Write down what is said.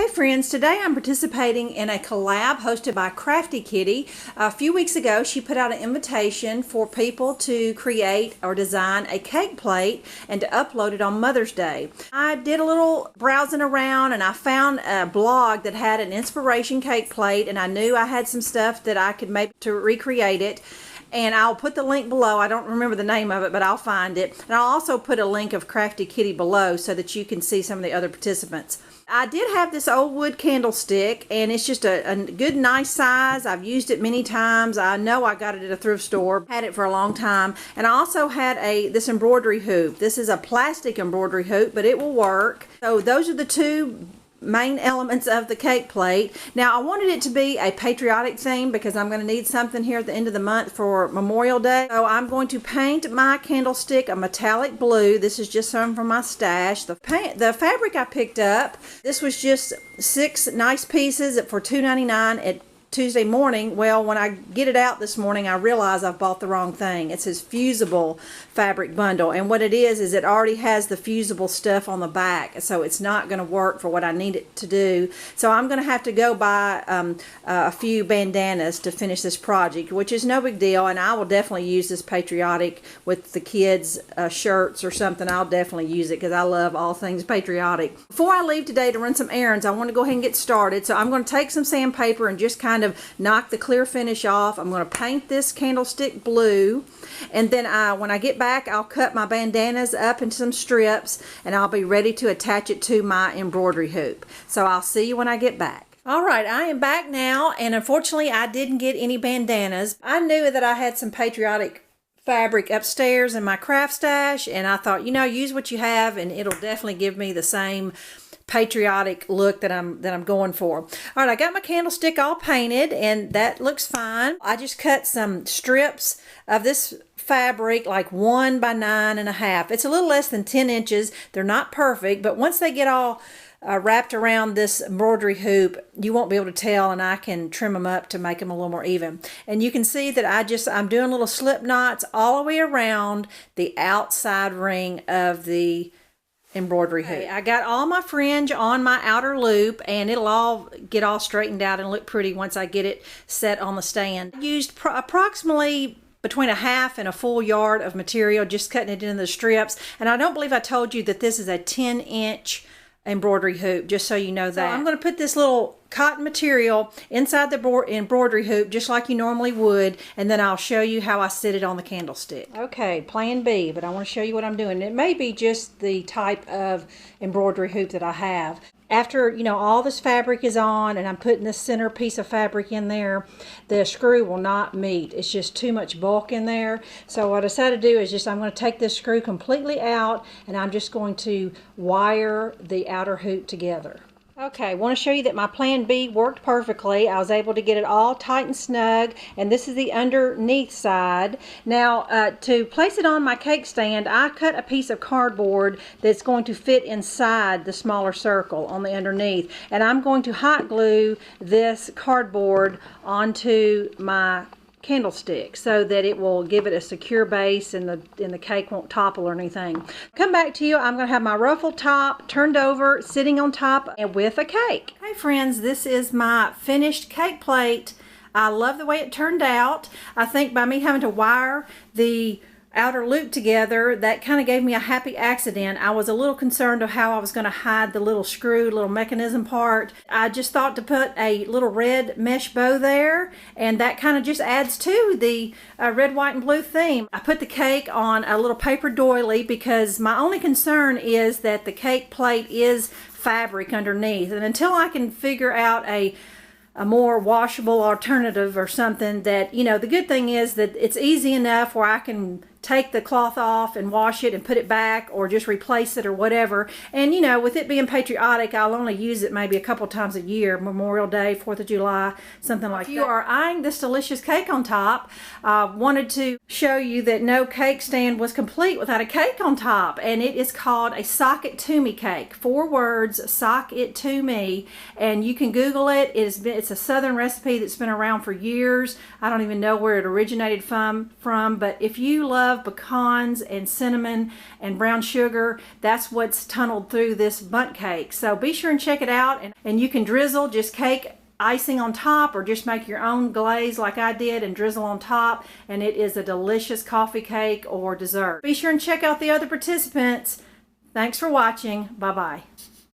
Hey friends, today I'm participating in a collab hosted by Crafty Kitty. A few weeks ago she put out an invitation for people to create or design a cake plate and to upload it on Mother's Day. I did a little browsing around and I found a blog that had an inspiration cake plate, and I knew I had some stuff that I could make to recreate it. And I'll put the link below. I don't remember the name of it, but I'll find it. And I'll also put a link of Crafty Kitty below so that you can see some of the other participants. I did have this old wood candlestick, and it's just a good, nice size. I've used it many times. I know I got it at a thrift store. Had it for a long time. And I also had this embroidery hoop. This is a plastic embroidery hoop, but it will work. So those are the two main elements of the cake plate. Now I wanted it to be a patriotic theme because I'm going to need something here at the end of the month for Memorial Day. So I'm going to paint my candlestick a metallic blue. This is just some from my stash. The fabric I picked up, this was just 6 nice pieces for $2.99 at Tuesday morning. Well, when I get it out this morning, I realize I've bought the wrong thing. It's his fusible fabric bundle, and what it is it already has the fusible stuff on the back, so it's not going to work for what I need it to do. So I'm going to have to go buy a few bandanas to finish this project, which is no big deal, and I will definitely use this patriotic with the kids' shirts or something. I'll definitely use it because I love all things patriotic. Before I leave today to run some errands, I want to go ahead and get started. So I'm going to take some sandpaper and just kind of knock the clear finish off. I'm going to paint this candlestick blue, and then when I get back, I'll cut my bandanas up into some strips, and I'll be ready to attach it to my embroidery hoop. So I'll see you when I get back. Alright, I am back now, and unfortunately I didn't get any bandanas. I knew that I had some patriotic fabric upstairs in my craft stash, and I thought, you know, use what you have and it'll definitely give me the same patriotic look that I'm going for. All right, I got my candlestick all painted, and that looks fine. I just cut some strips of this fabric, like 1 by 9.5. It's a little less than 10 inches. They're not perfect, but once they get all wrapped around this embroidery hoop, you won't be able to tell, and I can trim them up to make them a little more even. And you can see that I'm doing little slip knots all the way around the outside ring of the embroidery hoop. I got all my fringe on my outer loop, and it'll all get all straightened out and look pretty once I get it set on the stand. I used approximately between a half and a full yard of material, just cutting it into the strips. And I don't believe I told you that this is a 10-inch embroidery hoop, just so you know that. So I'm going to put this little cotton material inside the embroidery hoop just like you normally would, and then I'll show you how I sit it on the candlestick. Okay, plan B, but I want to show you what I'm doing. It may be just the type of embroidery hoop that I have. After, you know, all this fabric is on and I'm putting this center piece of fabric in there, the screw will not meet. It's just too much bulk in there. So what I decided to do is I'm going to take this screw completely out, and I'm just going to wire the outer hoop together. Okay, I want to show you that my plan B worked perfectly. I was able to get it all tight and snug, and this is the underneath side. Now, to place it on my cake stand, I cut a piece of cardboard that's going to fit inside the smaller circle on the underneath, and I'm going to hot glue this cardboard onto my candlestick so that it will give it a secure base and the cake won't topple or anything. Come back to you. I'm going to have my ruffled top turned over, sitting on top and with a cake. Hey friends, this is my finished cake plate. I love the way it turned out. I think by me having to wire the outer loop together, that kind of gave me a happy accident. I was a little concerned of how I was going to hide the little screw, little mechanism part. I just thought to put a little red mesh bow there, and that kind of just adds to the red, white, and blue theme. I put the cake on a little paper doily because my only concern is that the cake plate is fabric underneath, and until I can figure out a more washable alternative or something, that, you know, the good thing is that it's easy enough where I can take the cloth off and wash it and put it back, or just replace it or whatever. And you know, with it being patriotic, I'll only use it maybe a couple times a year, Memorial Day, 4th of July, something like that. If you are eyeing this delicious cake on top, I wanted to show you that no cake stand was complete without a cake on top, and it is called a Sock It To Me cake. 4 words, Sock It To Me, and you can Google it. It's a southern recipe that's been around for years. I don't even know where it originated from, but if you love love pecans and cinnamon and brown sugar. That's what's tunneled through this bundt cake. So be sure and check it out, and you can drizzle just cake icing on top, or just make your own glaze like I did and drizzle on top, and it is a delicious coffee cake or dessert. Be sure and check out the other participants. Thanks for watching. Bye-bye.